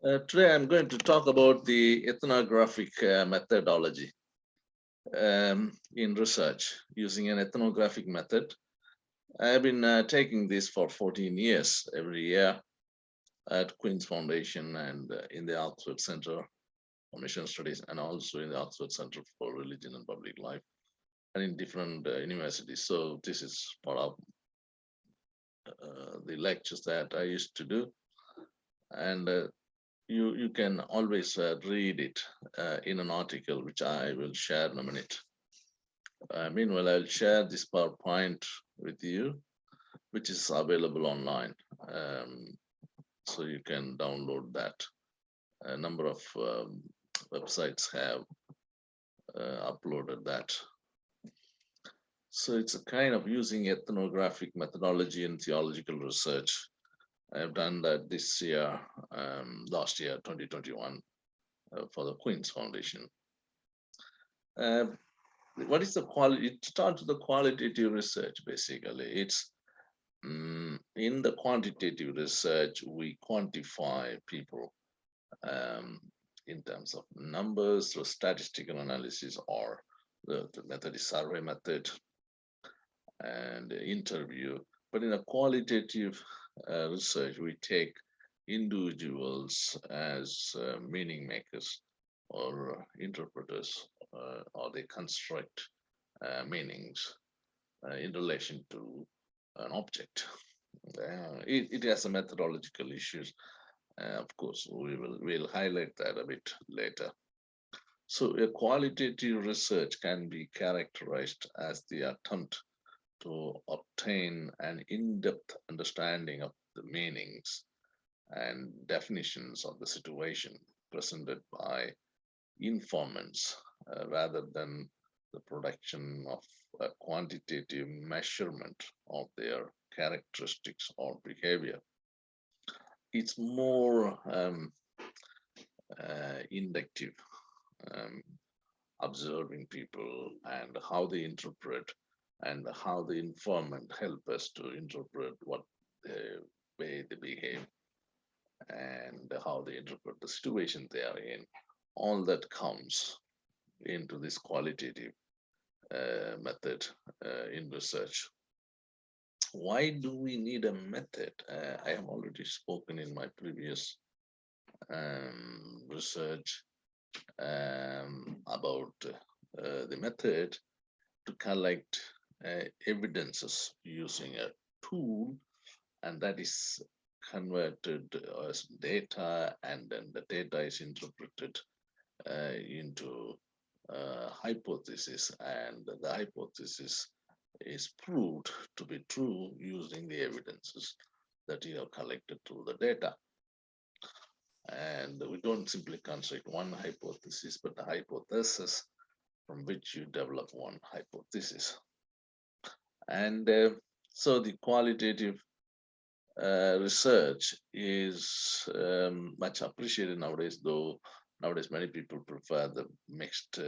Today I'm going to talk about the ethnographic methodology in research using an ethnographic method. I've been taking this for 14 years every year at Queen's Foundation and in the Oxford Center for Mission Studies and also in the Oxford Center for Religion and Public Life and in different universities. So this is part of the lectures that I used to do. And you can always read it in an article, which I will share in a minute. Meanwhile, I'll share this PowerPoint with you, which is available online. So you can download that. A number of websites have uploaded that. So it's a kind of using ethnographic methodology in theological research. I've done that this year, last year, 2021, for the Queen's Foundation. What is the quality? It starts with the qualitative research, basically. It's in the quantitative research, we quantify people in terms of numbers or statistical analysis, or the method is survey method and interview. But in a qualitative research, we take individuals as meaning makers or interpreters, or they construct meanings in relation to an object. It has some methodological issues. Of course, we'll highlight that a bit later. So a qualitative research can be characterized as the attempt to obtain an in-depth understanding of the meanings and definitions of the situation presented by informants rather than the production of a quantitative measurement of their characteristics or behavior. It's more inductive, observing people and how they interpret and how the informant help us to interpret what the way they behave and how they interpret the situation they are in. All that comes into this qualitative method in research. Why do we need a method? I have already spoken in my previous research about the method to collect evidences using a tool, and that is converted as data, and then the data is interpreted into hypothesis, and the hypothesis is proved to be true using the evidences that you have collected through the data. And we don't simply construct one hypothesis, but a hypothesis from which you develop one hypothesis. And so the qualitative research is much appreciated nowadays, though nowadays many people prefer the mixed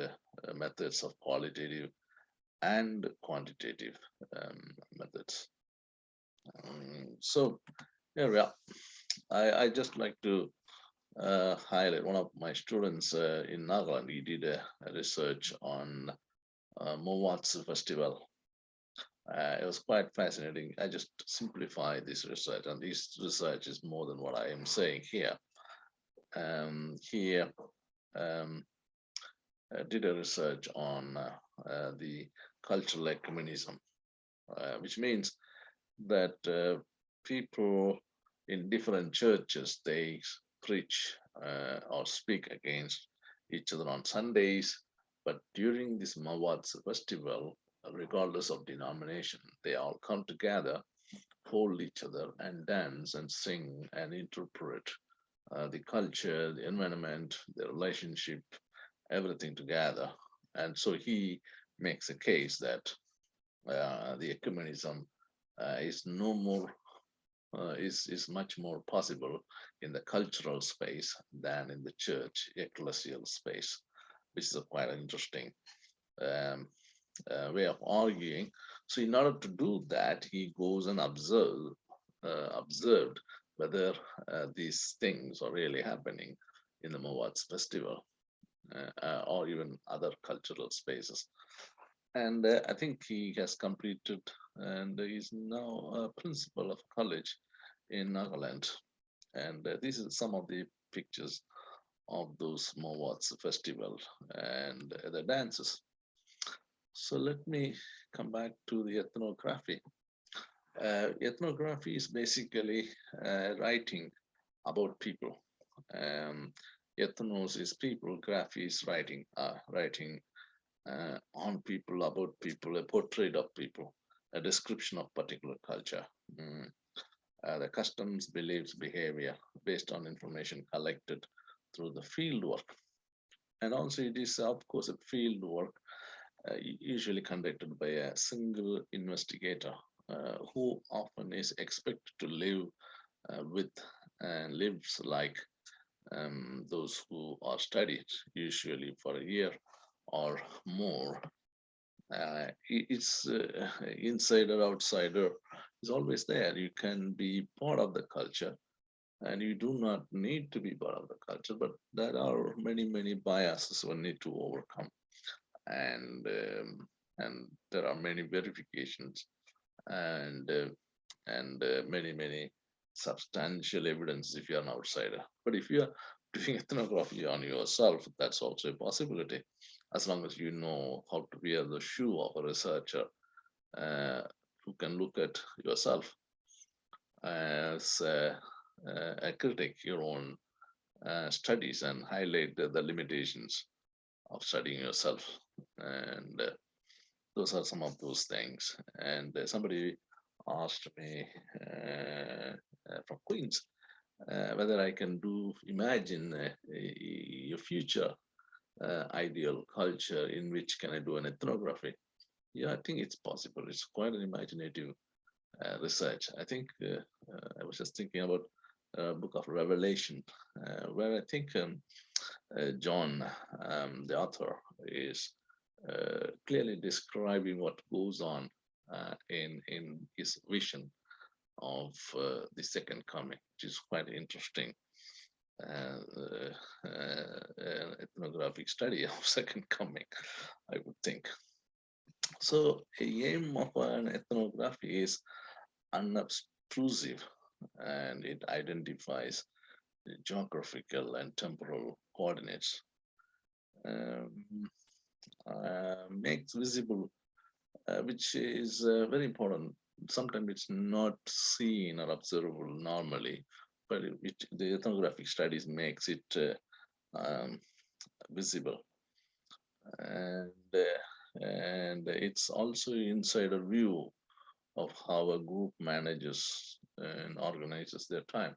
methods of qualitative and quantitative methods. So here we are. I just like to highlight one of my students in Nagaland. He did a research on Mowat's festival. It was quite fascinating. I just simplify this research, and this research is more than what I am saying here. Here did a research on the cultural ecumenism, which means that people in different churches, they preach or speak against each other on Sundays, but during this Mawat's festival, regardless of denomination, they all come together, hold each other and dance and sing and interpret the culture, the environment, the relationship, everything together. And so he makes a case that the ecumenism is no more is much more possible in the cultural space than in the church ecclesial space, which is a quite interesting way of arguing. So in order to do that, he goes and observed whether these things are really happening in the Mowads festival or even other cultural spaces. And I think he has completed and is now a principal of college in Nagaland. And this is some of the pictures of those Mowads festival and the dances. So let me come back to the ethnography. Ethnography is basically writing about people. Um, ethnos is people, graphy is writing on people, about people, a portrait of people, a description of particular culture, the customs, beliefs, behavior based on information collected through the field work. And also it is, of course, a field work usually conducted by a single investigator who often is expected to live with and lives like those who are studied, usually for a year or more. It's insider, outsider is always there. You can be part of the culture and you do not need to be part of the culture, but there are many, many biases one need to overcome. And there are many verifications and many, many substantial evidence if you're an outsider. But if you are doing ethnography on yourself, that's also a possibility, as long as you know how to wear the shoe of a researcher uh, who can look at yourself as a critic, your own studies, and highlight the limitations of studying yourself. And those are some of those things. And somebody asked me from Queens whether I can imagine a future ideal culture in which can I do an ethnography. Yeah, I think it's possible. It's quite an imaginative research. I think I was just thinking about book of Revelation, where I think John, the author, is clearly describing what goes on in his vision of the second coming, which is quite interesting. Ethnographic study of second coming, I would think. So, the aim of an ethnography is unobtrusive, and it identifies the geographical and temporal coordinates, um, makes visible, which is very important. Sometimes it's not seen or observable normally, but the ethnographic studies makes it visible, and it's also inside a view of how a group manages and organizes their time,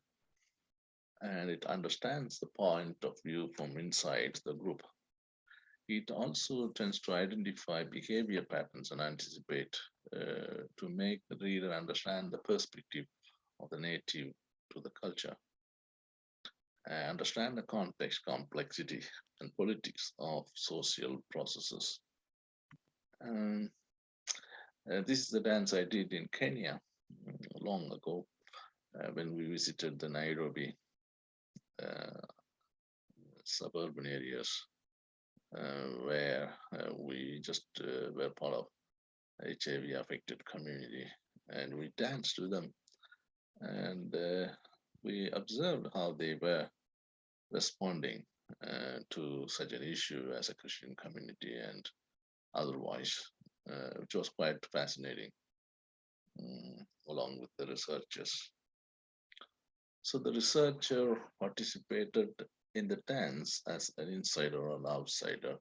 and it understands the point of view from inside the group. It also tends to identify behavior patterns and anticipate to make the reader understand the perspective of the native to the culture, understand the context, complexity, and politics of social processes. Um, this is the dance I did in Kenya long ago when we visited the Nairobi uh, suburban areas where we just were part of HIV affected community, and we danced with them, and we observed how they were responding to such an issue as a Christian community and otherwise, which was quite fascinating, along with the researchers. So the researcher participated in the dance as an insider or an outsider,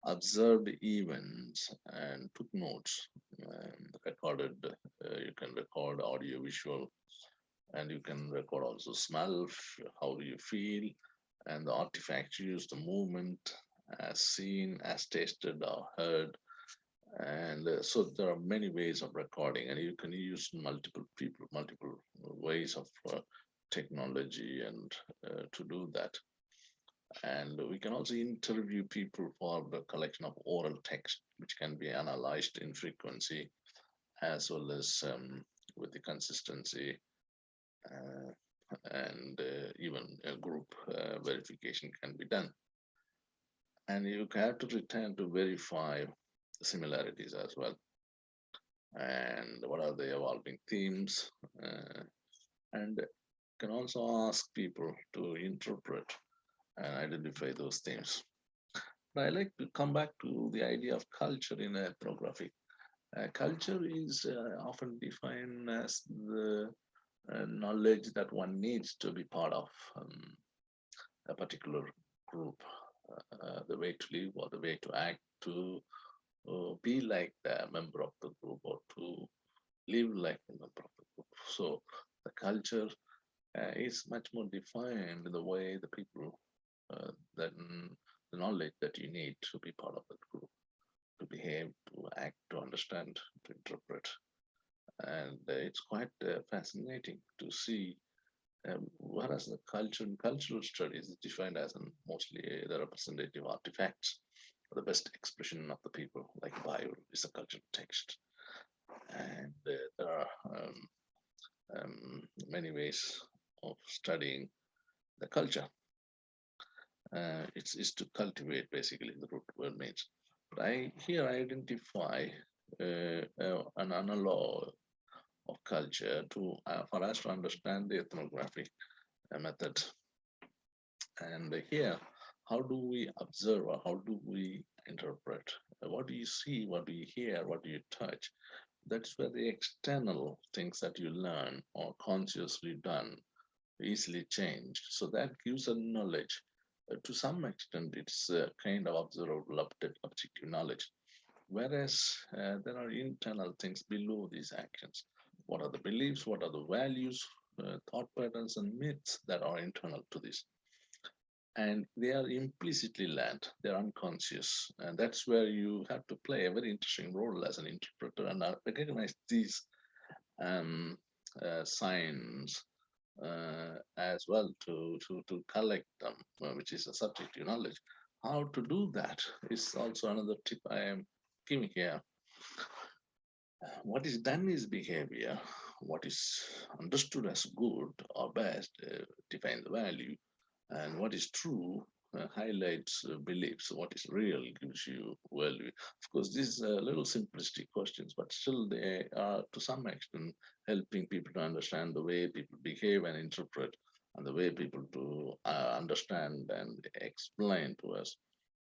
observed events and took notes, and recorded. You can record audio, visual, and you can record also smell. How do you feel? And the artifacts used, the movement, as seen, as tasted or heard. And so there are many ways of recording, and you can use multiple people, multiple ways of technology and to do that. And we can also interview people for the collection of oral text, which can be analyzed in frequency as well as with the consistency, uh, and even a group verification can be done. And you have to return to verify the similarities as well. And what are the evolving themes? And can also ask people to interpret and identify those themes. But I like to come back to the idea of culture in ethnography. Culture is often defined as the knowledge that one needs to be part of a particular group, the way to live or the way to act, to be like the member of the group or to live like a member of the group. So the culture is much more defined in the way the people than the knowledge that you need to be part of that group, to behave, to act, to understand, to interpret. And it's quite fascinating to see. Whereas the culture and cultural studies is defined as mostly the representative artifacts, the best expression of the people, like Bible is a cultural text. And there are many ways of studying the culture. It's to cultivate basically the root word means. But I here identify an analog of culture to for us to understand the ethnographic method. And here, how do we observe or how do we interpret? What do you see? What do you hear? What do you touch? That's where the external things that you learn or consciously done easily changed. So that gives a knowledge. To some extent, it's a kind of observable, objective knowledge. Whereas there are internal things below these actions. What are the beliefs? What are the values, thought patterns, and myths that are internal to this? And they are implicitly learned, they're unconscious. And that's where you have to play a very interesting role as an interpreter and recognize these um, signs as well to collect them, which is a subjective knowledge. How to do that is also another tip I am giving here. What is done is behavior. What is understood as good or best defines the value, and what is true highlights beliefs. What is real gives you value. Of course, these are little simplistic questions, but still they are to some extent helping people to understand the way people behave and interpret, and the way people to understand and explain to us.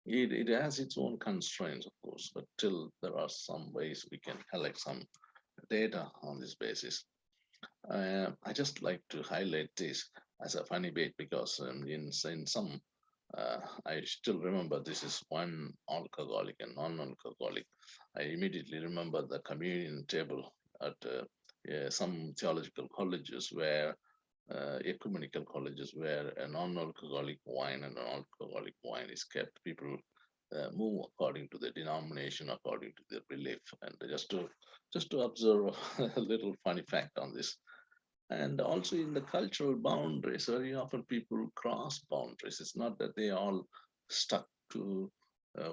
It has its own constraints, of course, but still there are some ways we can collect some data on this basis. I just like to highlight this as a funny bit because in some, I still remember this is one alcoholic and non-alcoholic. I immediately remember the communion table at yeah, some theological colleges where ecumenical colleges where a non-alcoholic wine and an alcoholic wine is kept. People move according to the denomination, according to their belief, and just to observe a little funny fact on this. And also in the cultural boundaries, very often people cross boundaries. It's not that they all stuck to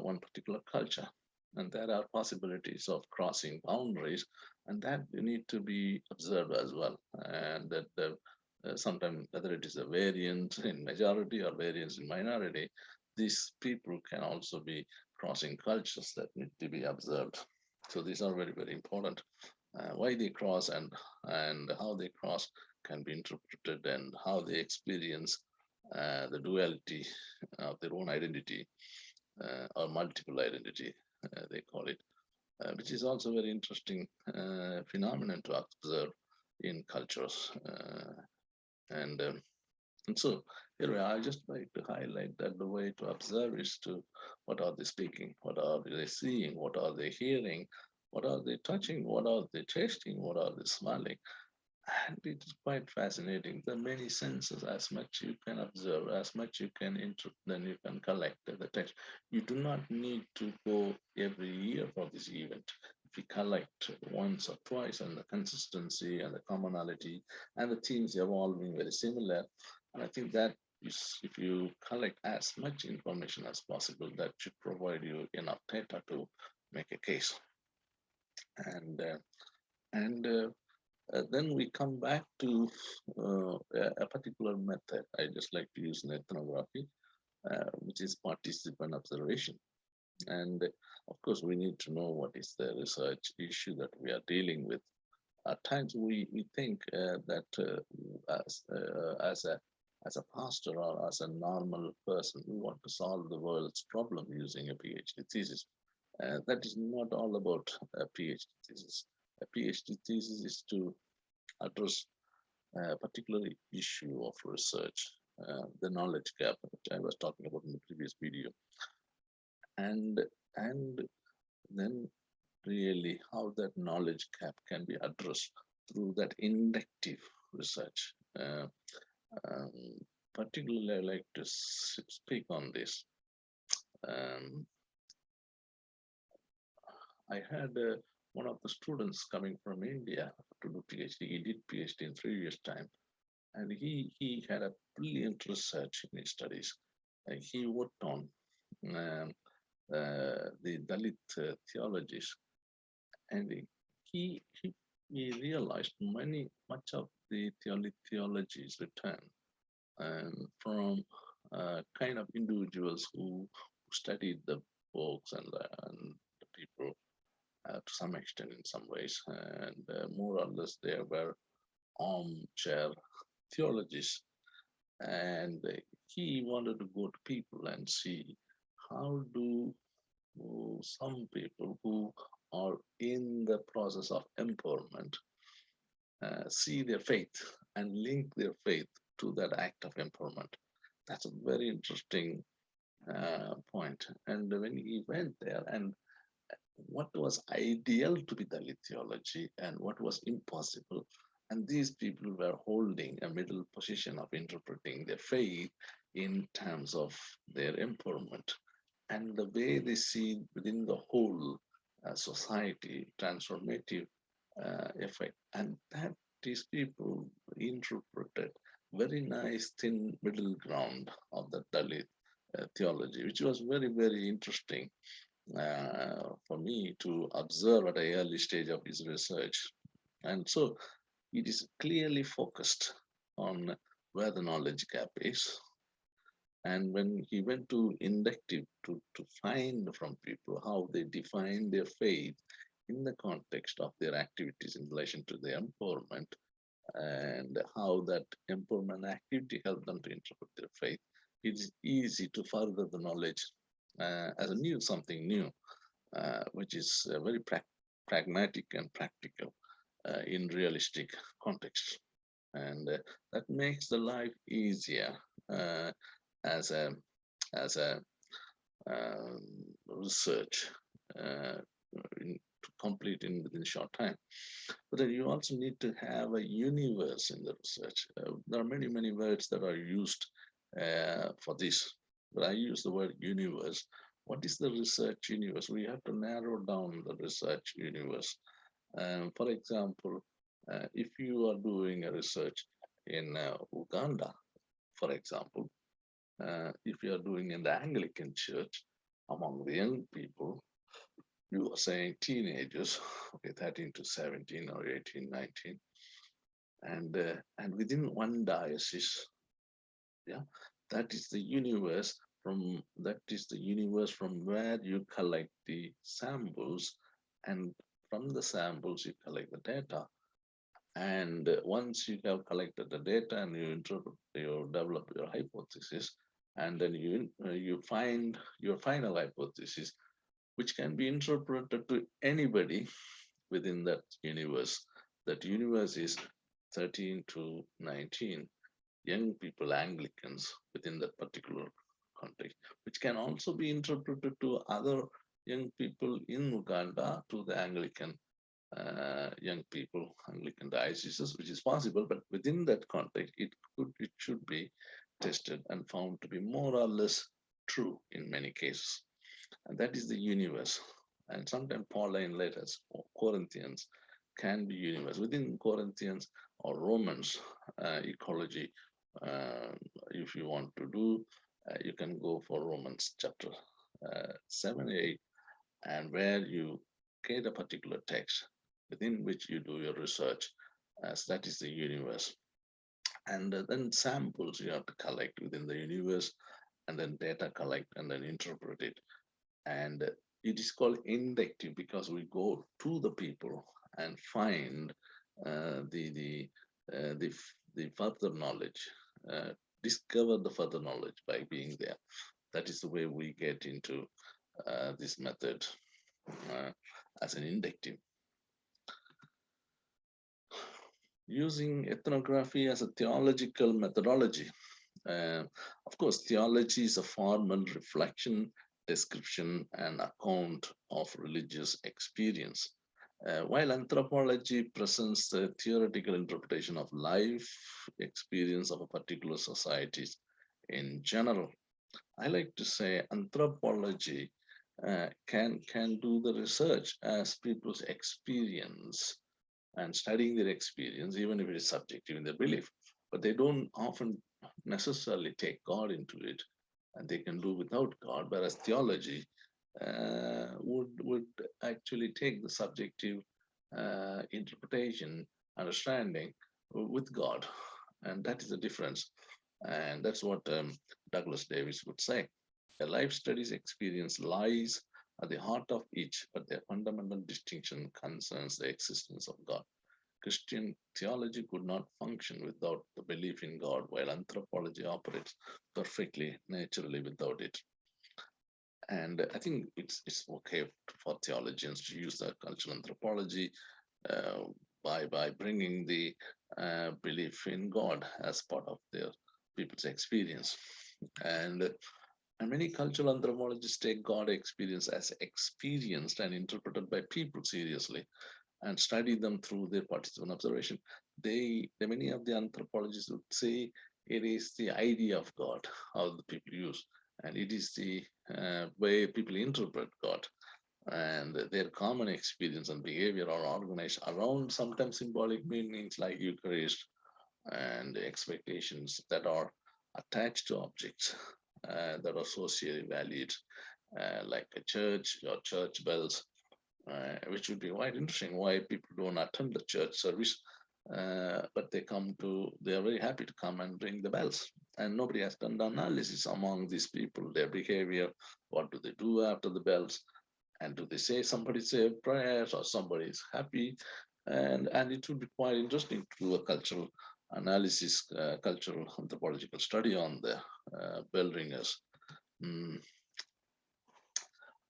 one particular culture. And there are possibilities of crossing boundaries, and that need to be observed as well. And that sometimes, whether it is a variance in majority or variance in minority, these people can also be crossing cultures that need to be observed. So these are very, very important. Why they cross and how they cross can be interpreted, and how they experience the duality of their own identity or multiple identity, they call it, which is also very interesting phenomenon to observe in cultures. And and so here I just like to highlight that the way to observe is to what are they speaking, what are they seeing, what are they hearing, what are they touching, what are they tasting, what are they smelling. And it is quite fascinating. There are many senses, as much you can observe, as much you can interpret, then you can collect the text. You do not need to go every year for this event. If you collect once or twice, and the consistency and the commonality and the themes evolving very similar, and I think that is, if you collect as much information as possible, that should provide you enough data to make a case. And and then we come back to a particular method. I just like to use in ethnography, which is participant observation. And of course, we need to know what is the research issue that we are dealing with. At times, we think that as a pastor or as a normal person, we want to solve the world's problem using a PhD thesis. That is not all about a PhD thesis. A PhD thesis is to address a particular issue of research, the knowledge gap, which I was talking about in the previous video, and and then really how that knowledge gap can be addressed through that inductive research. Um, Particularly, I like to speak on this. Um, I had one of the students coming from India to do PhD. He did PhD in 3 years' time, and he had a brilliant research in his studies. He worked on um, the Dalit theologies, and he realized much of the theology is written from kind of individuals who studied the books and the people to some extent in some ways, and more or less they were armchair theologists. And he wanted to go to people and see how do some people who are in the process of empowerment see their faith and link their faith to that act of empowerment. That's a very interesting point. And when he went there, and what was ideal to be Dalit theology and what was impossible, and these people were holding a middle position of interpreting their faith in terms of their empowerment and the way they see within the whole society transformative effect. And that these people interpreted very nice thin middle ground of the Dalit theology, which was very, very interesting for me to observe at an early stage of his research. And so it is clearly focused on where the knowledge gap is. And when he went to inductive to find from people how they define their faith in the context of their activities in relation to their empowerment and how that empowerment activity helped them to interpret their faith, it is easy to further the knowledge as a new something new, which is very pragmatic and practical in realistic context. And that makes the life easier as a as a um, research to complete in within a short time. But then you also need to have a universe in the research. There are many words that are used for this, but I use the word universe. What is the research universe? We have to narrow down the research universe. For example, if you are doing a research in Uganda, for example, if you are doing in the Anglican Church among the young people, you are saying teenagers, okay, 13 to 17 or 18, 19, and within one diocese, yeah, that is the universe from where you collect the samples, and from the samples you collect the data. And once you have collected the data and you interpret, you develop your hypothesis, and then you find your final hypothesis, which can be interpreted to anybody within that universe. That universe is 13 to 19 young people, Anglicans within that particular context, which can also be interpreted to other young people in Uganda, to the Anglican young people, Anglican dioceses, which is possible, but within that context, it should be tested and found to be more or less true in many cases. And that is the universe. And sometimes Pauline letters or Corinthians can be universe. Within Corinthians or Romans ecology, if you want to do, you can go for Romans chapter 7, 8, and where you get a particular text within which you do your research as that is the universe. And then samples you have to collect within the universe, and then data collect and then interpret it. And it is called inductive because we go to the people and find the the further knowledge, discover the further knowledge by being there. That is the way we get into this method uh, as an inductive. Using ethnography as a theological methodology. Uh, of course, theology is a formal reflection, description, and account of religious experience, while anthropology presents the theoretical interpretation of life experience of a particular society in general. I like to say anthropology can do the research as people's experience and studying their experience, even if it is subjective in their belief. But they don't often necessarily take God into it, and they can do without God. Whereas theology would actually take the subjective interpretation, understanding with God, and that is the difference. And that's what Douglas Davis would say. A life studies experience lies at the heart of each, but their fundamental distinction concerns the existence of God. Christian theology could not function without the belief in God, while anthropology operates perfectly naturally without it. And I think it's okay for theologians to use the cultural anthropology uh, by bringing the belief in God as part of their people's experience. And many cultural anthropologists take God experience as experienced and interpreted by people seriously and study them through their participant observation. Many of the anthropologists would say it is the idea of God, how the people use, and it is the way people interpret God, and their common experience and behavior are organized around sometimes symbolic meanings like Eucharist and expectations that are attached to objects that are socially valued, like a church or church bells, which would be quite interesting why people don't attend the church service, but they are very happy to come and ring the bells. And nobody has done the analysis among these people, their behavior, what do they do after the bells, and do they say somebody say prayers or somebody is happy, and it would be quite interesting to do a cultural analysis, cultural anthropological study on the bell ringers. Mm,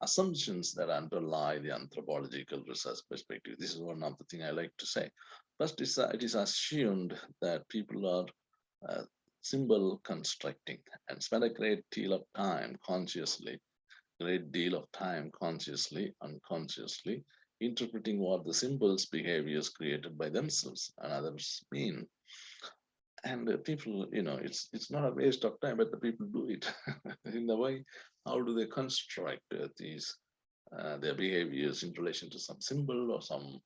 Assumptions that underlie the anthropological research perspective. This is one of the things I like to say. First, it is assumed that people are symbol constructing and spend a great deal of time consciously, unconsciously, interpreting what the symbols behaviors created by themselves and others mean. And people, it's not a waste of time, but the people do it in a way. How do they construct these their behaviors in relation to some symbol or some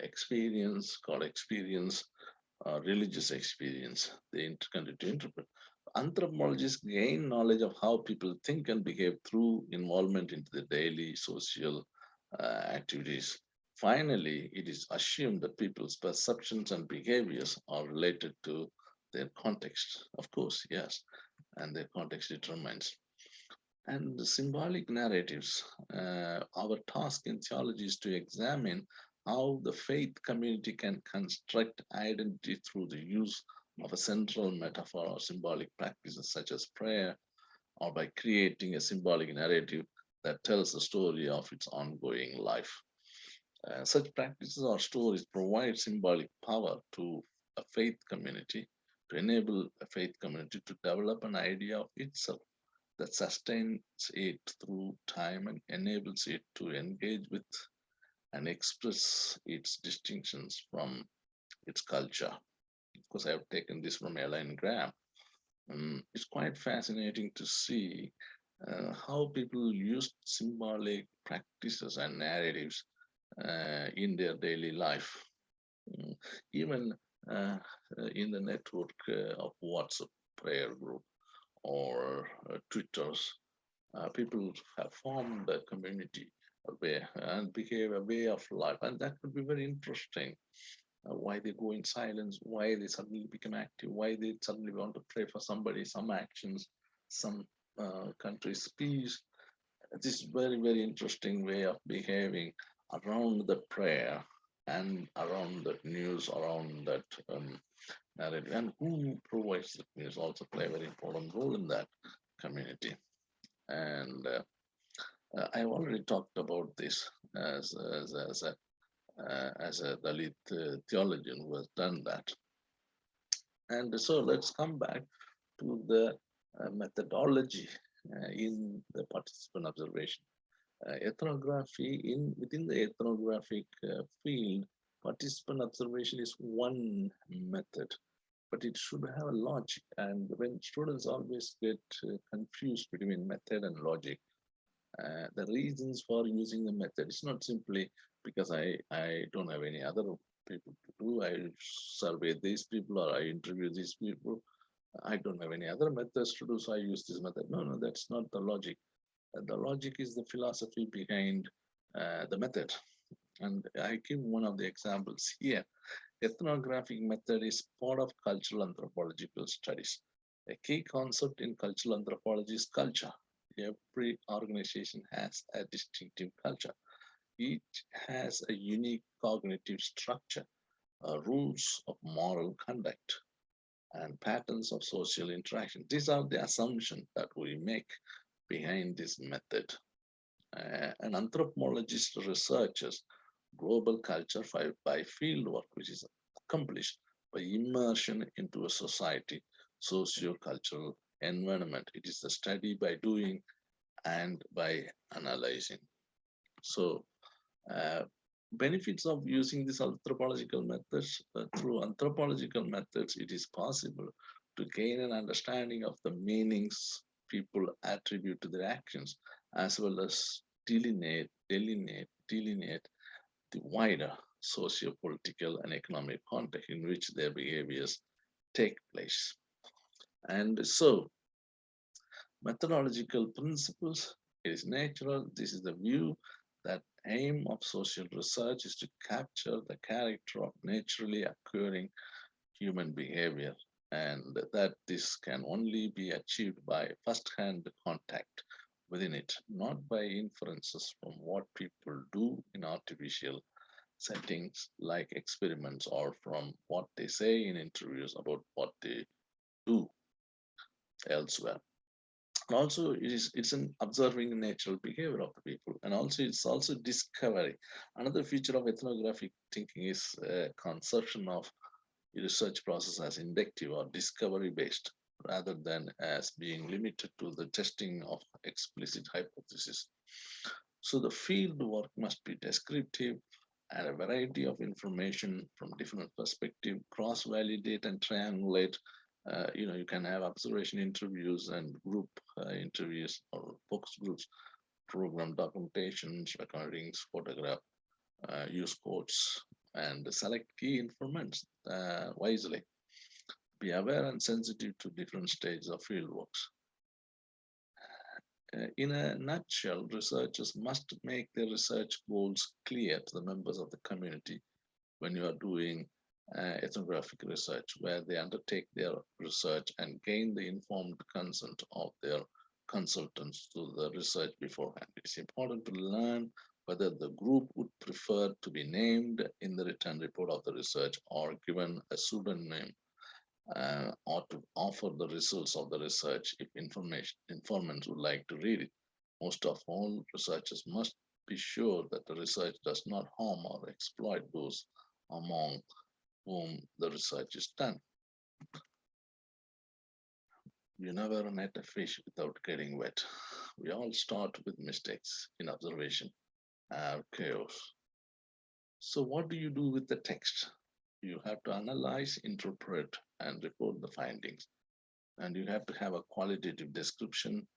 experience called experience, religious experience they continue to interpret. Anthropologists gain knowledge of how people think and behave through involvement into the daily social activities. Finally, it is assumed that people's perceptions and behaviors are related to their context. Of course, yes, and their context determines. And the symbolic narratives, our task in theology is to examine how the faith community can construct identity through the use of a central metaphor or symbolic practices such as prayer, or by creating a symbolic narrative that tells the story of its ongoing life. Such practices or stories provide symbolic power to a faith community to enable a faith community to develop an idea of itself that sustains it through time and enables it to engage with and express its distinctions from its culture. Of course, I have taken this from Elaine Graham. It's quite fascinating to see how people use symbolic practices and narratives in their daily life. Mm, Even in the network of WhatsApp prayer group or Twitters, people have formed a community, a way, and behave a way of life, and that could be very interesting. why they go in silence, why they suddenly become active, why they suddenly want to pray for somebody, some actions, some country's peace. This very, very interesting way of behaving around the prayer and around that news, around that narrative, and who provides that news also play a very important role in that community. And I've already talked about this as a Dalit theologian who has done that. And so let's come back to the methodology in the participant observation. Ethnography within the ethnographic field, participant observation is one method, but it should have a logic. And when students always get confused between method and logic, the reasons for using the method, it's not simply because I don't have any other people to do. I survey these people or I interview these people. I don't have any other methods to do, so I use this method. No, no, that's not the logic. The logic is the philosophy behind the method. And I give one of the examples here. Ethnographic method is part of cultural anthropological studies. A key concept in cultural anthropology is culture. Every organization has a distinctive culture. Each has a unique cognitive structure, rules of moral conduct, and patterns of social interaction. These are the assumptions that we make behind this method. An anthropologist researches global culture by fieldwork, which is accomplished by immersion into a society, socio-cultural environment. It is the study by doing and by analyzing. So, uh, benefits of using these anthropological methods. Through anthropological methods, it is possible to gain an understanding of the meanings people attribute to their actions, as well as delineate the wider socio-political and economic context in which their behaviors take place. And so, methodological principles, it is natural. This is the view that aim of social research is to capture the character of naturally occurring human behavior, and that this can only be achieved by first-hand contact within it, not by inferences from what people do in artificial settings like experiments or from what they say in interviews about what they do elsewhere. And also it's an observing the natural behavior of the people, and also it's also discovery. Another feature of ethnographic thinking is conception of the research process as inductive or discovery based rather than as being limited to the testing of explicit hypotheses. So the field work must be descriptive and a variety of information from different perspectives, cross-validate and triangulate. You can have observation interviews and group interviews or focus groups, program documentations, recordings, photograph, use quotes, and select key informants wisely. Be aware and sensitive to different stages of fieldworks. In a nutshell, researchers must make their research goals clear to the members of the community when you are doing ethnographic research, where they undertake their research and gain the informed consent of their consultants to the research beforehand. It's important to learn whether the group would prefer to be named in the written report of the research or given a pseudonym, or to offer the results of the research if informants would like to read it. Most of all, researchers must be sure that the research does not harm or exploit those among whom the research is done. You never net a fish without getting wet. We all start with mistakes in observation, chaos. So, what do you do with the text? You have to analyze, interpret, and report the findings. And you have to have a qualitative description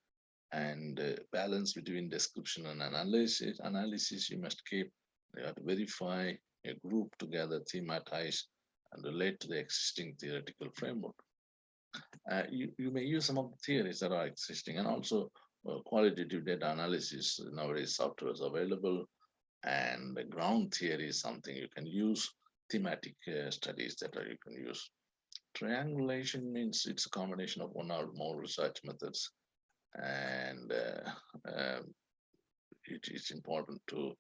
and balance between description and analysis. Analysis you must keep. You have to verify a group together, thematize, and relate to the existing theoretical framework. You may use some of the theories that are existing, and also qualitative data analysis. Nowadays, software is available, and the ground theory is something you can use. thematic studies that you can use. Triangulation means it's a combination of one or more research methods, and it is important to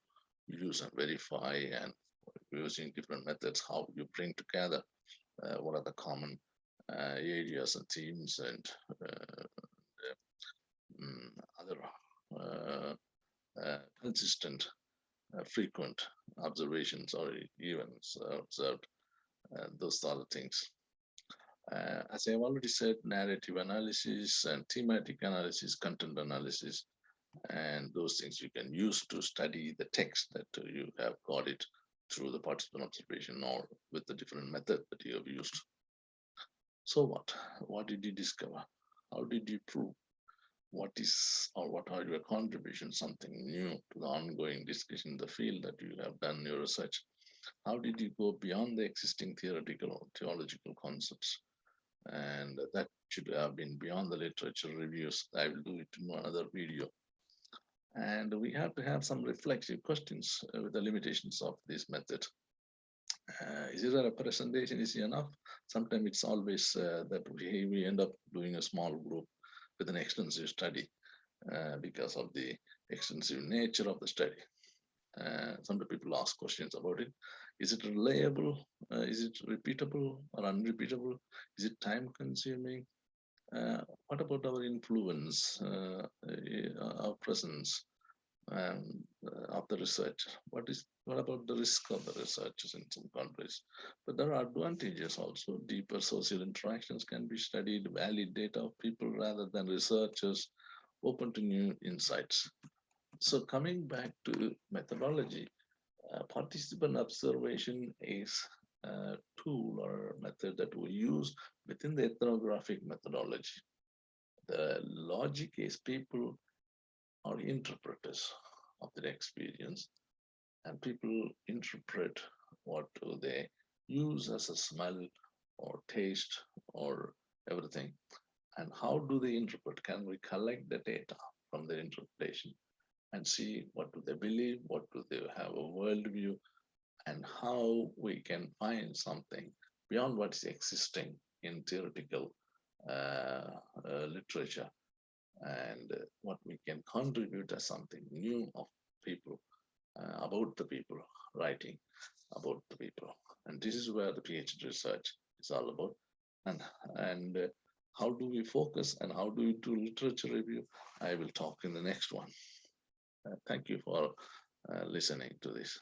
use and verify, and using different methods, how you bring together what are the common areas and themes and other consistent, frequent observations or events observed. Those are the things. As I've already said, narrative analysis and thematic analysis, content analysis, and those things you can use to study the text that you have got it through the participant observation or with the different method that you have used. So what? What did you discover? How did you prove? What is or what are your contributions, something new to the ongoing discussion in the field that you have done your research? How did you go beyond the existing theoretical or theological concepts? And that should have been beyond the literature reviews. I will do it in another video. And we have to have some reflexive questions with the limitations of this method. Is it a presentation is enough? Sometimes it's always that we end up doing a small group with an extensive study because of the extensive nature of the study. Some people ask questions about it. Is it reliable? Is it repeatable or unrepeatable? Is it time consuming? What about our influence, our presence of the research? What about the risk of the researchers in some countries? But there are advantages also. Deeper social interactions can be studied, valid data of people rather than researchers, open to new insights. So coming back to methodology, participant observation is a tool or method that we use within the ethnographic methodology. The logic is people are interpreters of their experience, and people interpret what do they use as a smell or taste or everything, and how do they interpret? Can we collect the data from their interpretation and see what do they believe, what do they have a worldview, and how we can find something beyond what is existing in theoretical literature, and what we can contribute as something new of people, about the people, writing about the people. And this is where the PhD research is all about. And how do we focus and how do we do literature review? I will talk in the next one. Thank you for listening to this.